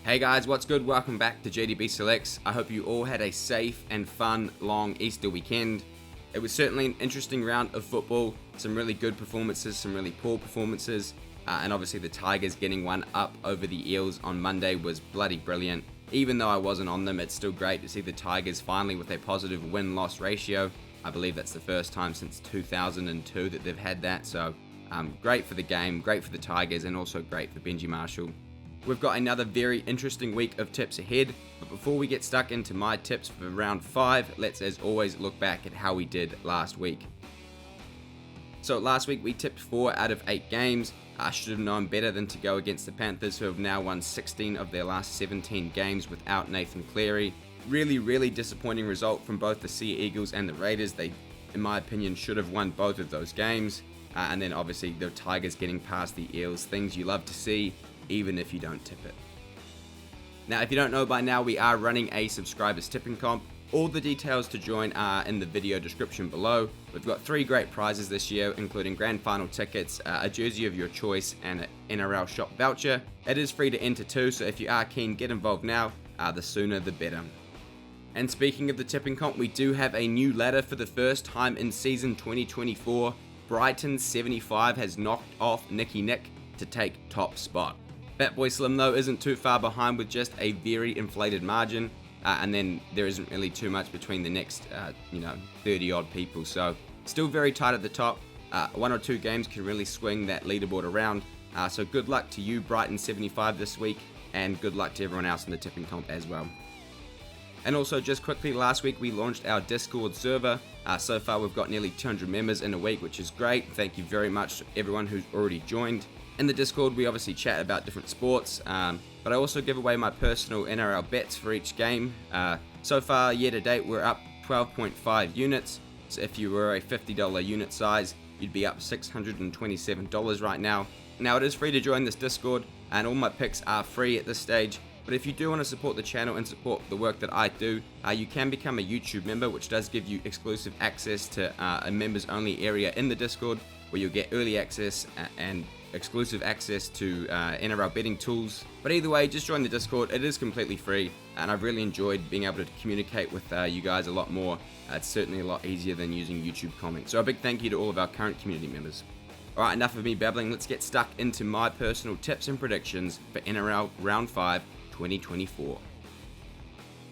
Hey guys, what's good? Welcome back to JDB Selects. I hope you all had a safe and fun long Easter weekend. It was certainly an interesting round of football, some really good performances, some really poor performances, and obviously the Tigers getting one up over the Eels on Monday was bloody brilliant. Even though I wasn't on them, it's still great to see the Tigers finally with a positive win-loss ratio. I believe that's the first time since 2002 that they've had that, so great for the game, great for the Tigers, and also great for Benji Marshall. We've got another very interesting week of tips ahead, but before we get stuck into my tips for round 5, let's as always look back at how we did last week. So last week we tipped 4 out of 8 games. I should have known better than to go against the Panthers, who have now won 16 of their last 17 games without Nathan Cleary. Really disappointing result from both the Sea Eagles and the Raiders. They, in my opinion, should have won both of those games. And then obviously the Tigers getting past the Eels, things you love to see, even if you don't tip it. Now, if you don't know by now, we are running a subscribers tipping comp. All the details to join are in the video description below. We've got 3 great prizes this year, including grand final tickets, a jersey of your choice, and an NRL shop voucher. It is free to enter too, so if you are keen, get involved now. The sooner the better. And speaking of the tipping comp, we do have a new ladder for the first time in season 2024. Brighton 75 has knocked off Nicky Nick to take top spot. Fatboy Slim though isn't too far behind with just a very inflated margin, and then there isn't really too much between the next 30 odd people, so still very tight at the top. 1 or 2 games can really swing that leaderboard around, so good luck to you Brighton 75 this week, and good luck to everyone else in the tipping comp as well. And also just quickly, last week we launched our Discord server. So far we've got nearly 200 members in a week, which is great. Thank you very much to everyone who's already joined. In the Discord, we obviously chat about different sports, but I also give away my personal NRL bets for each game. So far, year to date, we're up 12.5 units. So if you were a $50 unit size, you'd be up $627 right now. Now, it is free to join this Discord, and all my picks are free at this stage. But if you do want to support the channel and support the work that I do, you can become a YouTube member, which does give you exclusive access to a members-only area in the Discord, where you'll get early access and exclusive access to NRL betting tools. But either way, just join the Discord. It is completely free, and I've really enjoyed being able to communicate with you guys a lot more. It's certainly a lot easier than using YouTube comments. So a big thank you to all of our current community members. Alright, enough of me babbling. Let's get stuck into my personal tips and predictions for NRL Round 5 2024.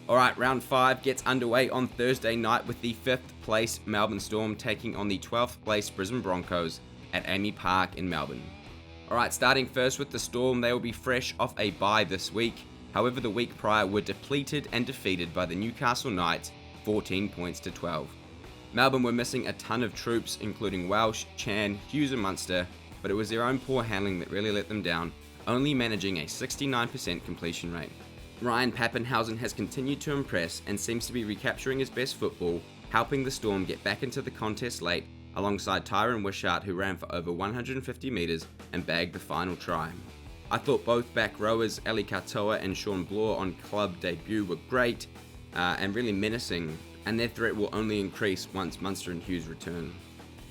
Alright, Round 5 gets underway on Thursday night with the 5th place Melbourne Storm taking on the 12th place Brisbane Broncos at Amy Park in Melbourne. Alright, starting first with the Storm, they will be fresh off a bye this week. However, the week prior were depleted and defeated by the Newcastle Knights 14 points to 12. Melbourne were missing a ton of troops, including Welsh, Chan, Hughes and Munster, but it was their own poor handling that really let them down, only managing a 69% completion rate. Ryan Papenhuyzen has continued to impress and seems to be recapturing his best football, helping the Storm get back into the contest late, alongside Tyron Wishart, who ran for over 150 metres and bagged the final try. I thought both back rowers, Ali Katoa and Sean Bloor on club debut were great and really menacing, and their threat will only increase once Munster and Hughes return.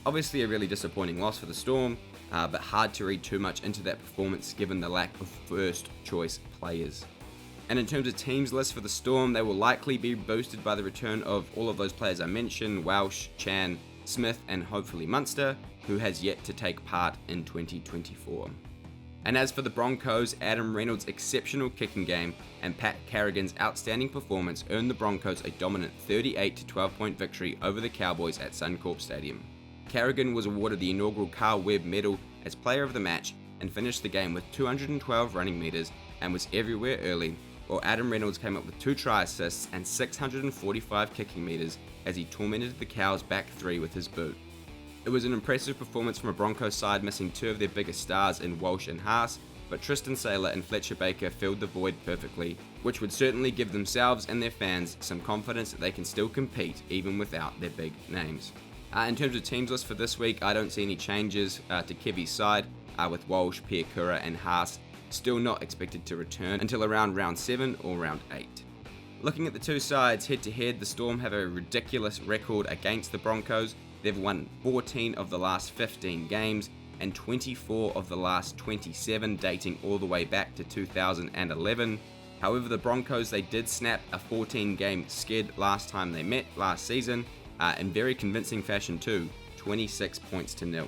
Obviously a really disappointing loss for the Storm, but hard to read too much into that performance given the lack of first choice players. And in terms of teams list for the Storm, they will likely be boosted by the return of all of those players I mentioned, Welsh, Chan, Smith and hopefully Munster, who has yet to take part in 2024. And as for the Broncos, Adam Reynolds' exceptional kicking game and Pat Carrigan's outstanding performance earned the Broncos a dominant 38-12 point victory over the Cowboys at Suncorp Stadium. Carrigan was awarded the inaugural Carl Webb Medal as player of the match and finished the game with 212 running metres and was everywhere early, while Adam Reynolds came up with 2 try assists and 645 kicking metres as he tormented the Cows' back 3 with his boot. It was an impressive performance from a Broncos side missing 2 of their biggest stars in Walsh and Haas, but Tristan Saylor and Fletcher Baker filled the void perfectly, which would certainly give themselves and their fans some confidence that they can still compete even without their big names. In terms of teams list for this week, I don't see any changes to Kevy's side, with Walsh, Piakura and Haas still not expected to return until around round 7 or round 8. Looking at the two sides head to head, the Storm have a ridiculous record against the Broncos. They've won 14 of the last 15 games and 24 of the last 27, dating all the way back to 2011. However, the Broncos, they did snap a 14-game skid last time they met last season, in very convincing fashion too, 26 points to nil.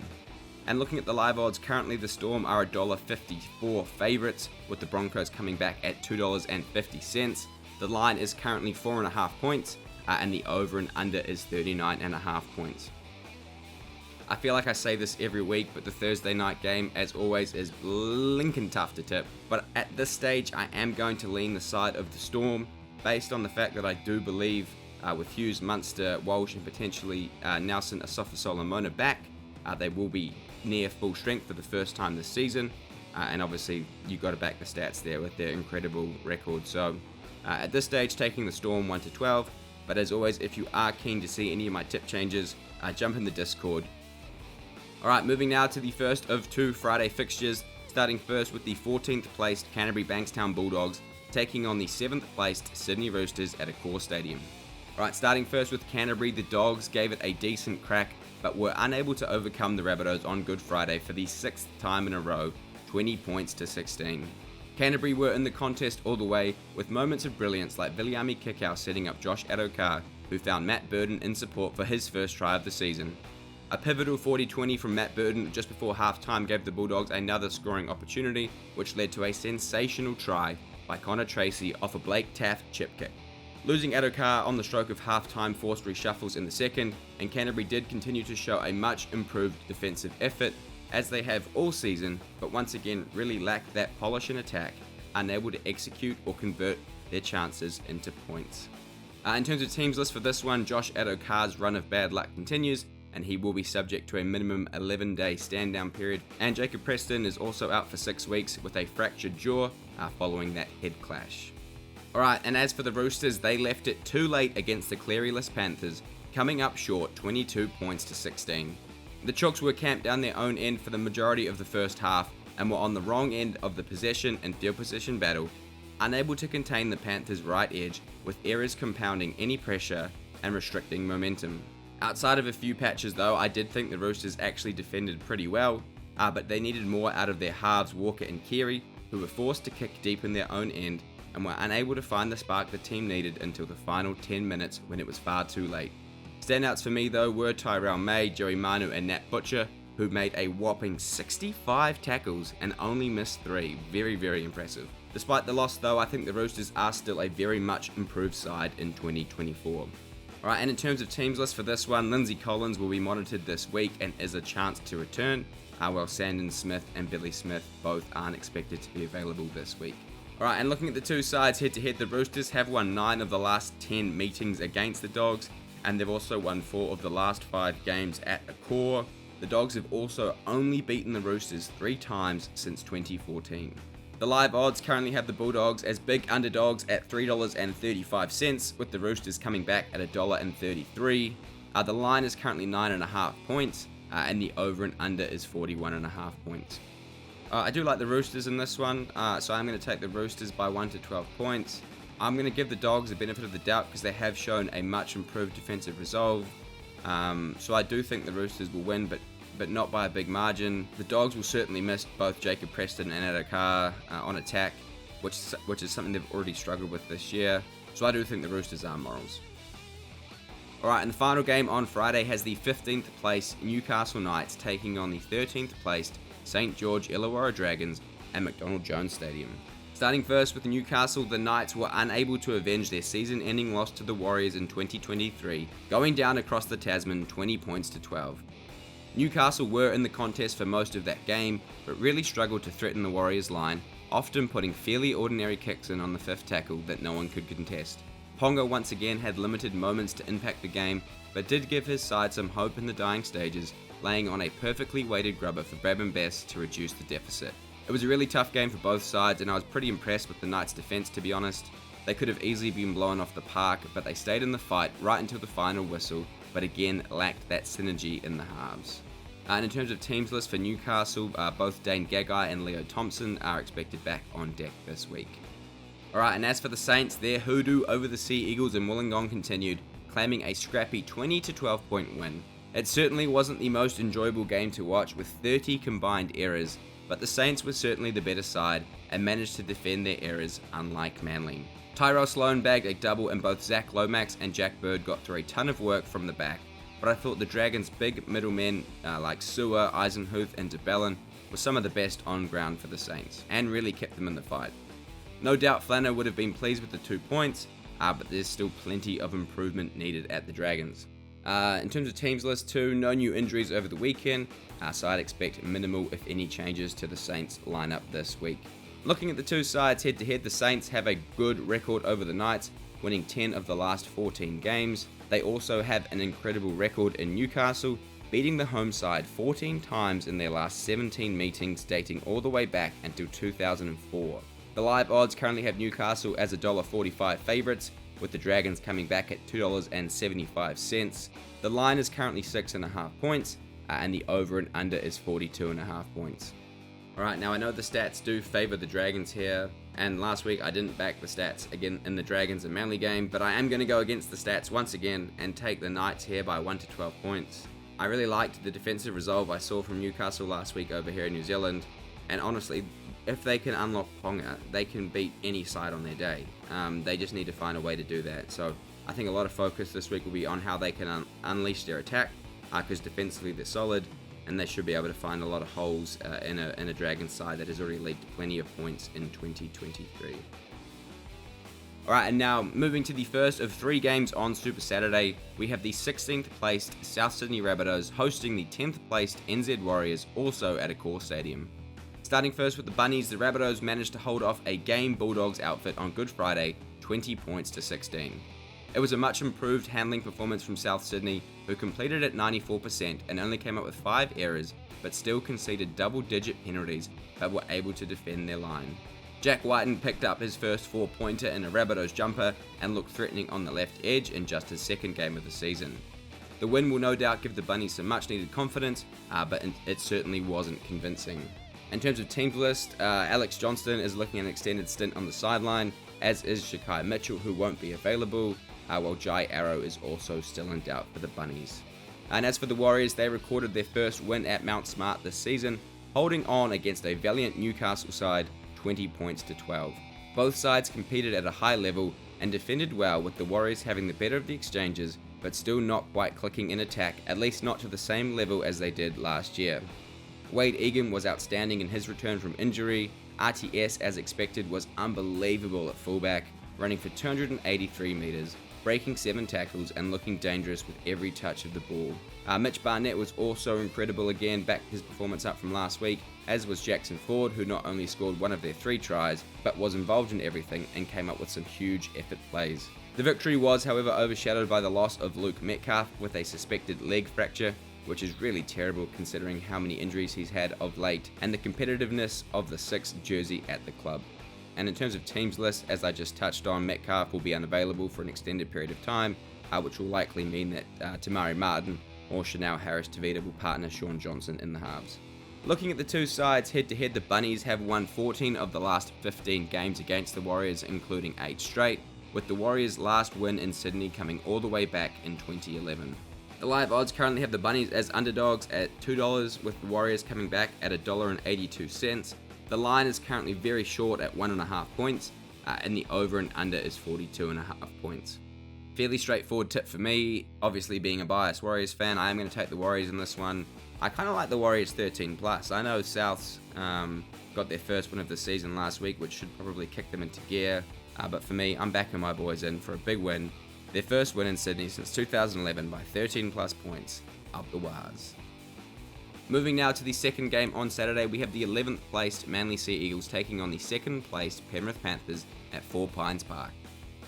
And looking at the live odds, currently the Storm are $1.54 favourites, with the Broncos coming back at $2.50. The line is currently 4.5 points, and the over and under is 39.5 points. I feel like I say this every week, but the Thursday night game, as always, is blinking tough to tip. But at this stage, I am going to lean the side of the Storm, based on the fact that I do believe with Hughes, Munster, Walsh, and potentially Nelson Asafa-Solomona back, they will be near full strength for the first time this season. And obviously, you've got to back the stats there with their incredible record. So at this stage, taking the Storm 1-12. But as always, if you are keen to see any of my tip changes, jump in the Discord. Alright, moving now to the first of two Friday fixtures, starting first with the 14th placed Canterbury Bankstown Bulldogs taking on the 7th placed Sydney Roosters at Accor Stadium. Alright, starting first with Canterbury, the Dogs gave it a decent crack but were unable to overcome the Rabbitohs on Good Friday for the 6th time in a row, 20 points to 16. Canterbury were in the contest all the way, with moments of brilliance like Viliami Kikau setting up Josh Adokar, who found Matt Burton in support for his first try of the season. A pivotal 40-20 from Matt Burton just before half-time gave the Bulldogs another scoring opportunity, which led to a sensational try by Connor Tracy off a Blake Taaffe chip kick. Losing Adokar on the stroke of half-time forced reshuffles in the second, and Canterbury did continue to show a much improved defensive effort, as they have all season, but once again really lacked that polish in attack, unable to execute or convert their chances into points. In terms of teams list for this one, Josh Adokar's run of bad luck continues, and he will be subject to a minimum 11-day stand-down period. And Jacob Preston is also out for 6 weeks with a fractured jaw following that head clash. Alright, and as for the Roosters, they left it too late against the Cleryless Panthers, coming up short 22 points to 16. The Chooks were camped down their own end for the majority of the first half and were on the wrong end of the possession and field position battle, unable to contain the Panthers' right edge, with errors compounding any pressure and restricting momentum. Outside of a few patches though, I did think the Roosters actually defended pretty well, but they needed more out of their halves Walker and Keary, who were forced to kick deep in their own end and were unable to find the spark the team needed until the final 10 minutes when it was far too late. Standouts for me though were Tyrell May, Joey Manu and Nat Butcher, who made a whopping 65 tackles and only missed 3. Very, very impressive. Despite the loss though, I think the Roosters are still a very much improved side in 2024. Alright, and in terms of teams list for this one, Lindsay Collins will be monitored this week and is a chance to return, while Sandon Smith and Billy Smith both aren't expected to be available this week. Alright, and looking at the two sides head to head, the Roosters have won 9 of the last 10 meetings against the Dogs, and they've also won 4 of the last 5 games at Accor. The Dogs have also only beaten the Roosters 3 times since 2014. The live odds currently have the Bulldogs as big underdogs at $3.35, with the Roosters coming back at $1.33. The line is currently 9.5 points, and the over and under is 41.5 points. I do like the Roosters in this one, so I'm going to take the Roosters by 1 to 12 points. I'm going to give the Dogs a benefit of the doubt because they have shown a much improved defensive resolve. So I do think the Roosters will win, but not by a big margin. The Dogs will certainly miss both Jacob Preston and Adokar on attack, which is something they've already struggled with this year. So I do think the Roosters are morals. Alright, and the final game on Friday has the 15th placed Newcastle Knights taking on the 13th placed St George Illawarra Dragons at McDonald Jones Stadium. Starting first with Newcastle, the Knights were unable to avenge their season-ending loss to the Warriors in 2023, going down across the Tasman 20 points to 12. Newcastle were in the contest for most of that game, but really struggled to threaten the Warriors' line, often putting fairly ordinary kicks in on the 5th tackle that no one could contest. Ponga once again had limited moments to impact the game, but did give his side some hope in the dying stages, laying on a perfectly weighted grubber for Bradman Best to reduce the deficit. It was a really tough game for both sides, and I was pretty impressed with the Knights' defense, to be honest. They could have easily been blown off the park, but they stayed in the fight right until the final whistle, but again lacked that synergy in the halves. And in terms of teams list for Newcastle, both Dane Gagai and Leo Thompson are expected back on deck this week. Alright, and as for the Saints, their hoodoo over the Sea Eagles in Wollongong continued, claiming a scrappy 20 to 12 point win. It certainly wasn't the most enjoyable game to watch, with 30 combined errors, but the Saints were certainly the better side and managed to defend their errors, unlike Manly. Tyrell Sloan bagged a double, and both Zach Lomax and Jack Bird got through a ton of work from the back, but I thought the Dragons' big middlemen like Sewer, Eisenhuth and de Belin were some of the best on ground for the Saints, and really kept them in the fight. No doubt Flano would have been pleased with the 2 points, but there's still plenty of improvement needed at the Dragons. In terms of teams list too, no new injuries over the weekend, so I'd expect minimal if any changes to the Saints lineup this week. Looking at the two sides head to head, the Saints have a good record over the Knights, winning 10 of the last 14 games. They also have an incredible record in Newcastle, beating the home side 14 times in their last 17 meetings, dating all the way back until 2004. The live odds currently have Newcastle as $1.45 favourites, with the Dragons coming back at $2.75. The line is currently 6.5 points, and the over and under is 42.5 points. Alright, now I know the stats do favour the Dragons here, and last week I didn't back the stats again in the Dragons and Manly game, but I am going to go against the stats once again and take the Knights here by 1 to 12 points. I really liked the defensive resolve I saw from Newcastle last week over here in New Zealand, and honestly, if they can unlock Ponga, they can beat any side on their day. They just need to find a way to do that. So I think a lot of focus this week will be on how they can unleash their attack, because defensively they're solid, and they should be able to find a lot of holes in a Dragons side that has already leaked plenty of points in 2023. Alright, and now moving to the first of 3 games on Super Saturday, we have the 16th placed South Sydney Rabbitohs hosting the 10th placed NZ Warriors, also at a core stadium. Starting first with the Bunnies, the Rabbitohs managed to hold off a game Bulldogs outfit on Good Friday, 20 points to 16. It was a much improved handling performance from South Sydney, who completed at 94% and only came up with 5 errors, but still conceded double-digit penalties but were able to defend their line. Jack Whiten picked up his first 4-pointer in a Rabbitohs jumper and looked threatening on the left edge in just his second game of the season. The win will no doubt give the Bunnies some much-needed confidence, but it certainly wasn't convincing. In terms of teams list, Alex Johnston is looking at an extended stint on the sideline, as is Shakai Mitchell, who won't be available, while Jai Arrow is also still in doubt for the Bunnies. And as for the Warriors, they recorded their first win at Mount Smart this season, holding on against a valiant Newcastle side, 20 points to 12. Both sides competed at a high level and defended well, with the Warriors having the better of the exchanges, but still not quite clicking in attack, at least not to the same level as they did last year. Wade Egan was outstanding in his return from injury. RTS, as expected, was unbelievable at fullback, running for 283 metres, breaking 7 tackles and looking dangerous with every touch of the ball. Mitch Barnett was also incredible again, backed his performance up from last week, as was Jackson Ford, who not only scored one of their 3 tries, but was involved in everything and came up with some huge effort plays. The victory was, however, overshadowed by the loss of Luke Metcalf with a suspected leg fracture, which is really terrible considering how many injuries he's had of late and the competitiveness of the 6th jersey at the club. And in terms of teams list, as I just touched on, Metcalf will be unavailable for an extended period of time, which will likely mean that Tamari Martin or Chanel Harris-Tavita will partner Sean Johnson in the halves. Looking at the two sides head-to-head, the Bunnies have won 14 of the last 15 games against the Warriors, including 8 straight, with the Warriors' last win in Sydney coming all the way back in 2011. The live odds currently have the Bunnies as underdogs at $2, with the Warriors coming back at $1.82. The line is currently very short at 1.5 points, and the over and under is 42.5 points. Fairly straightforward tip for me. Obviously, being a biased Warriors fan, I am going to take the Warriors in this one. I kind of like the Warriors 13+. I know Souths got their first win of the season last week, which should probably kick them into gear. But for me, I'm backing my boys in for a big win. Their first win in Sydney since 2011 by 13+ points. Up the Waz. Moving now to the second game on Saturday, we have the 11th placed Manly Sea Eagles taking on the 2nd placed Penrith Panthers at 4 Pines Park.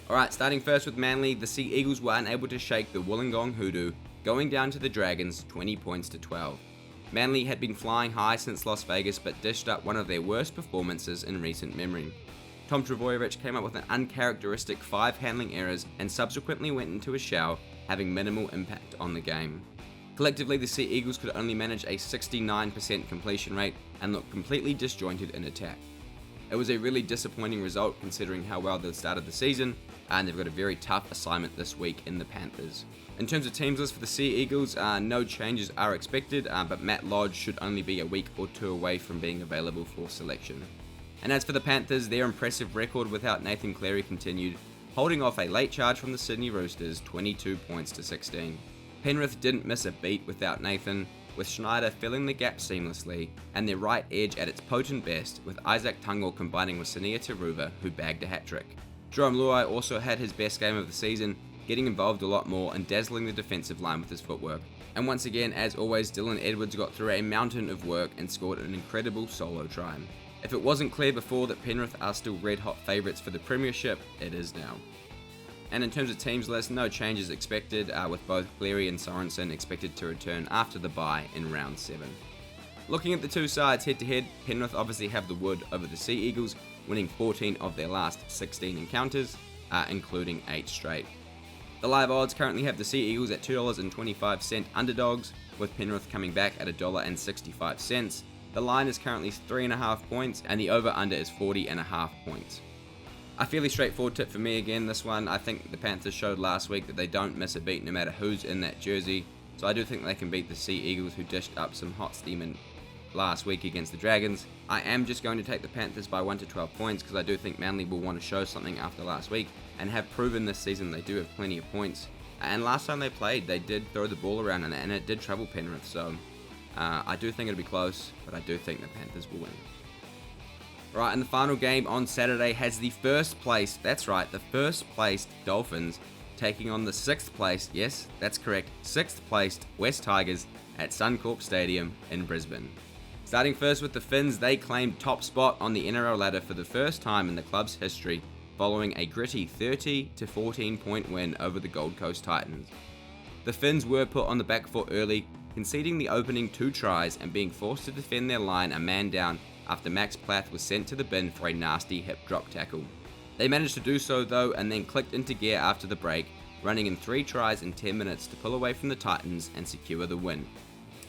Alright, starting first with Manly, the Sea Eagles were unable to shake the Wollongong Hoodoo, going down to the Dragons 20 points to 12. Manly had been flying high since Las Vegas, but dished up one of their worst performances in recent memory. Tom Trbojevic came up with an uncharacteristic 5 handling errors and subsequently went into a shell, having minimal impact on the game. Collectively, the Sea Eagles could only manage a 69% completion rate and looked completely disjointed in attack. It was a really disappointing result considering how well they started the season, and they've got a very tough assignment this week in the Panthers. In terms of teams list for the Sea Eagles, no changes are expected, but Matt Lodge should only be a week or two away from being available for selection. And as for the Panthers, their impressive record without Nathan Cleary continued, holding off a late charge from the Sydney Roosters 22 points to 16. Penrith didn't miss a beat without Nathan, with Schneider filling the gap seamlessly, and their right edge at its potent best, with Isaac Tungle combining with Sania Taruva, who bagged a hat-trick. Jerome Luai also had his best game of the season, getting involved a lot more and dazzling the defensive line with his footwork. And once again, as always, Dylan Edwards got through a mountain of work and scored an incredible solo try. If it wasn't clear before that Penrith are still red-hot favourites for the premiership, it is now. And in terms of teams list, no changes expected, with both Cleary and Sorensen expected to return after the bye in round 7. Looking at the two sides head-to-head, Penrith obviously have the wood over the Sea Eagles, winning 14 of their last 16 encounters, including 8 straight. The live odds currently have the Sea Eagles at $2.25 underdogs, with Penrith coming back at $1.65. The line is currently 3.5 points, and the over-under is 40.5 points. A fairly straightforward tip for me again, this one. I think the Panthers showed last week that they don't miss a beat no matter who's in that jersey, so I do think they can beat the Sea Eagles, who dished up some hot steam last week against the Dragons. I am just going to take the Panthers by 1 to 12 points because I do think Manly will want to show something after last week, and have proven this season they do have plenty of points. And last time they played, they did throw the ball around and it did trouble Penrith, so I do think it'll be close, but I do think the Panthers will win. Right, and the final game on Saturday has the first place, that's right, the first placed Dolphins taking on the 6th placed, yes, that's correct, 6th placed West Tigers at Suncorp Stadium in Brisbane. Starting first with the Finns, they claimed top spot on the NRL ladder for the first time in the club's history, following a gritty 30 to 14 point win over the Gold Coast Titans. The Finns were put on the back foot early, conceding the opening 2 tries and being forced to defend their line a man down after Max Plath was sent to the bin for a nasty hip drop tackle. They managed to do so though, and then clicked into gear after the break, running in 3 tries in 10 minutes to pull away from the Titans and secure the win.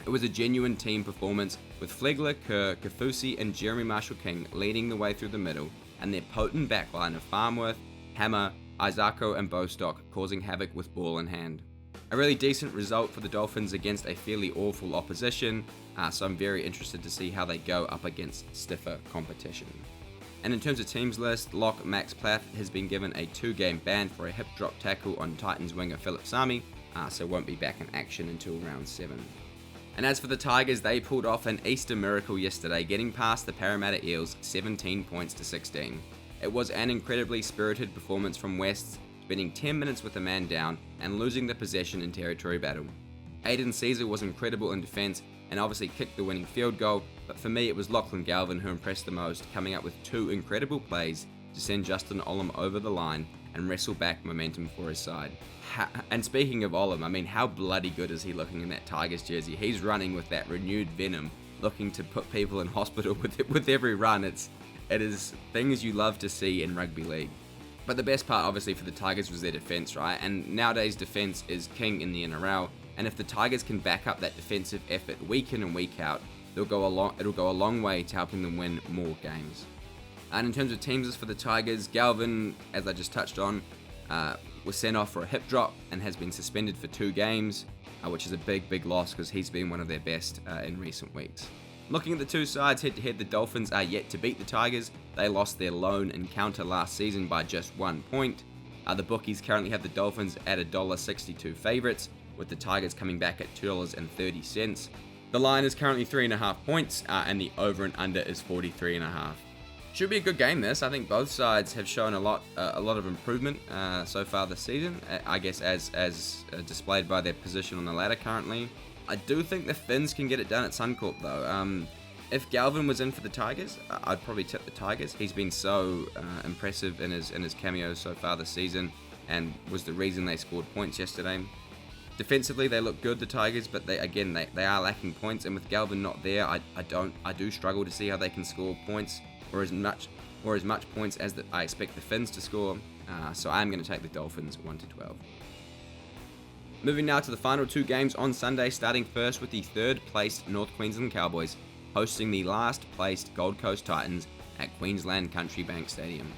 It was a genuine team performance, with Flegler, Kerr, Kafusi and Jeremy Marshall-King leading the way through the middle, and their potent backline of Farmworth, Hammer, Isako and Bostock causing havoc with ball in hand. A really decent result for the Dolphins against a fairly awful opposition, so I'm very interested to see how they go up against stiffer competition. And in terms of teams list, lock Max Plath has been given a 2-game ban for a hip drop tackle on Titans winger Philip Sami, so won't be back in action until round 7. And as for the Tigers, they pulled off an Easter miracle yesterday, getting past the Parramatta Eels 17 points to 16. It was an incredibly spirited performance from Wests, spending 10 minutes with a man down and losing the possession in territory battle. Aidan Caesar was incredible in defence and obviously kicked the winning field goal, but for me it was Lachlan Galvin who impressed the most, coming up with 2 incredible plays to send Justin Olam over the line and wrestle back momentum for his side. And speaking of Olam, I mean, how bloody good is he looking in that Tigers jersey? He's running with that renewed venom, looking to put people in hospital with every run. It is things you love to see in rugby league. But the best part, obviously, for the Tigers was their defence, right? And nowadays, defence is king in the NRL. And if the Tigers can back up that defensive effort week in and week out, it'll go a long way to helping them win more games. And in terms of teams for the Tigers, Galvin, as I just touched on, was sent off for a hip drop and has been suspended for 2 games, which is a big loss because he's been one of their best in recent weeks. Looking at the two sides head-to-head, the Dolphins are yet to beat the Tigers. They lost their lone encounter last season by just 1 point. The bookies currently have the Dolphins at $1.62 favourites, with the Tigers coming back at $2.30. The line is currently 3.5 points, and the over and under is 43.5. Should be a good game this. I think both sides have shown a lot of improvement so far this season, I guess as displayed by their position on the ladder currently. I do think the Finns can get it done at Suncorp though. If Galvin was in for the Tigers, I'd probably tip the Tigers. He's been so impressive in his cameos so far this season and was the reason they scored points yesterday. Defensively, they look good, the Tigers, but they are lacking points, and with Galvin not there, I do struggle to see how they can score points or as much points as I expect the Finns to score. So I'm going to take the Dolphins 1-12. Moving now to the final 2 games on Sunday, starting first with the 3rd placed North Queensland Cowboys hosting the last placed Gold Coast Titans at Queensland Country Bank Stadium.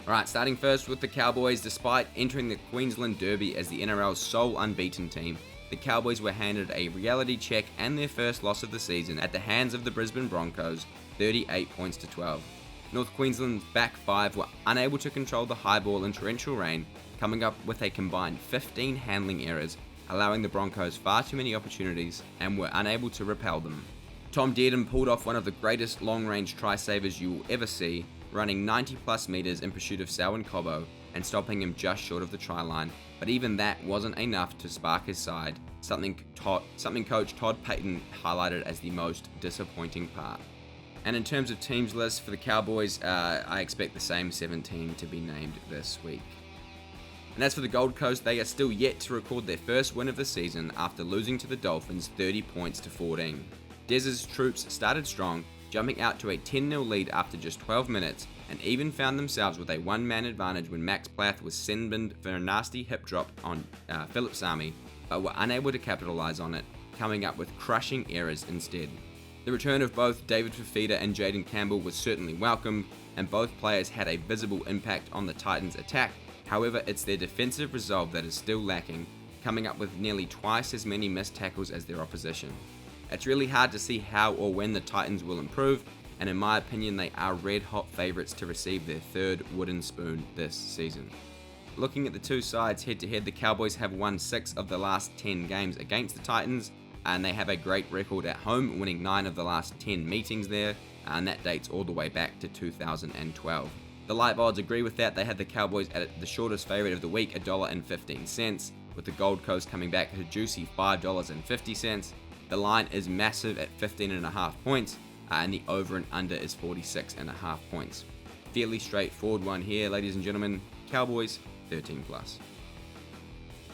Alright, starting first with the Cowboys. Despite entering the Queensland Derby as the NRL's sole unbeaten team, the Cowboys were handed a reality check and their first loss of the season at the hands of the Brisbane Broncos, 38 points to 12. North Queensland's back five were unable to control the high ball in torrential rain, coming up with a combined 15 handling errors, allowing the Broncos far too many opportunities and were unable to repel them. Tom Dearden pulled off one of the greatest long-range try-savers you will ever see, running 90 plus metres in pursuit of Selwyn Cobbo and stopping him just short of the try line, but even that wasn't enough to spark his side, something coach Todd Payton highlighted as the most disappointing part. And in terms of teams list for the Cowboys, I expect the same 17 to be named this week. And as for the Gold Coast, they are still yet to record their first win of the season after losing to the Dolphins 30 points to 14. Dez's troops started strong, jumping out to a 10-0 lead after just 12 minutes, and even found themselves with a one-man advantage when Max Plath was sin-binned for a nasty hip drop on Philip Sami, but were unable to capitalise on it, coming up with crushing errors instead. The return of both David Fifita and Jaden Campbell was certainly welcomed, and both players had a visible impact on the Titans' attack. However, it's their defensive resolve that is still lacking, coming up with nearly twice as many missed tackles as their opposition. It's really hard to see how or when the Titans will improve, and in my opinion they are red-hot favourites to receive their third wooden spoon this season. Looking at the two sides head-to-head, the Cowboys have won 6 of the last 10 games against the Titans, and they have a great record at home, winning 9 of the last 10 meetings there, and that dates all the way back to 2012. The live odds agree with that. They had the Cowboys at the shortest favourite of the week, $1.15, with the Gold Coast coming back at a juicy $5.50. The line is massive at 15.5 points, and the over and under is 46.5 points. Fairly straightforward one here, ladies and gentlemen. Cowboys, 13+.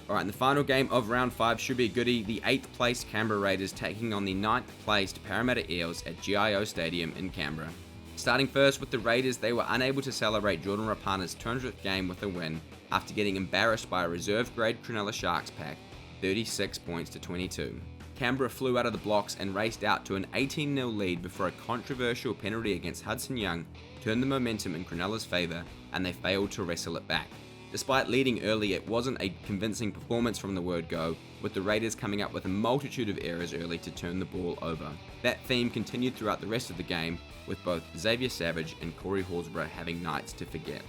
Alright, and the final game of round 5 should be a goodie. The 8th placed Canberra Raiders taking on the 9th placed Parramatta Eels at GIO Stadium in Canberra. Starting first with the Raiders, they were unable to celebrate Jordan Rapana's 200th game with a win after getting embarrassed by a reserve-grade Cronulla Sharks pack, 36 points to 22. Canberra flew out of the blocks and raced out to an 18-0 lead before a controversial penalty against Hudson Young turned the momentum in Cronulla's favour, and they failed to wrestle it back. Despite leading early, it wasn't a convincing performance from the word go, with the Raiders coming up with a multitude of errors early to turn the ball over. That theme continued throughout the rest of the game, with both Xavier Savage and Corey Horsburgh having nights to forget.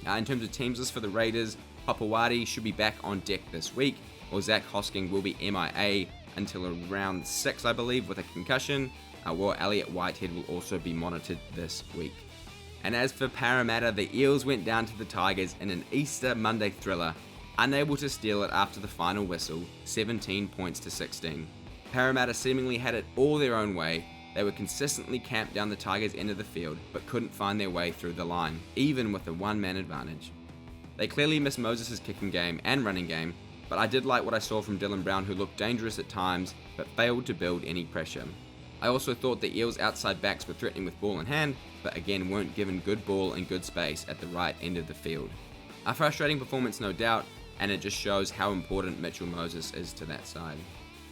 In terms of teams list for the Raiders, Papawati should be back on deck this week, while Zach Hosking will be MIA until around 6, I believe, with a concussion, while Elliot Whitehead will also be monitored this week. And as for Parramatta, the Eels went down to the Tigers in an Easter Monday thriller, unable to steal it after the final whistle, 17 points to 16. Parramatta seemingly had it all their own way. They were consistently camped down the Tigers' end of the field, but couldn't find their way through the line, even with a one-man advantage. They clearly missed Moses' kicking game and running game, but I did like what I saw from Dylan Brown, who looked dangerous at times, but failed to build any pressure. I also thought the Eels' outside backs were threatening with ball in hand, but again weren't given good ball and good space at the right end of the field. A frustrating performance, no doubt, and it just shows how important Mitchell Moses is to that side.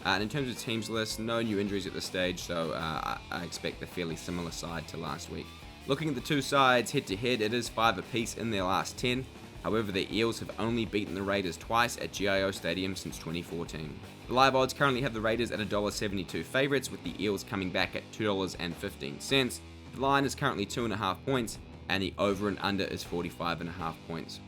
And in terms of teams list, no new injuries at this stage, so I expect a fairly similar side to last week. Looking at the two sides head to head, it is 5 apiece in their last 10. However, the Eels have only beaten the Raiders twice at GIO Stadium since 2014. The live odds currently have the Raiders at $1.72 favourites, with the Eels coming back at $2.15. The line is currently 2.5 points, and the over and under is 45.5 points.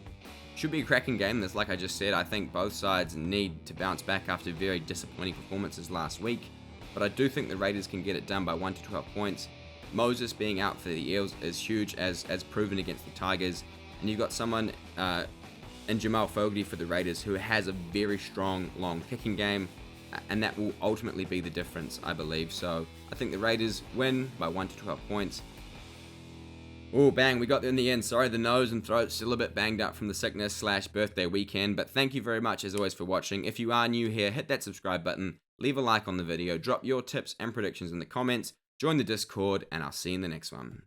Should be a cracking game. This, like I just said, I think both sides need to bounce back after very disappointing performances last week, but I do think the Raiders can get it done by 1 to 12 points. Moses being out for the Eels is huge, as proven against the Tigers, and you've got someone in Jamal Fogarty for the Raiders who has a very strong long kicking game, and that will ultimately be the difference, I believe. So I think the Raiders win by 1 to 12 points. Oh, bang, we got there in the end. Sorry, the nose and throat's still a bit banged up from the sickness/birthday weekend, but thank you very much as always for watching. If you are new here, hit that subscribe button, leave a like on the video, drop your tips and predictions in the comments, join the Discord, and I'll see you in the next one.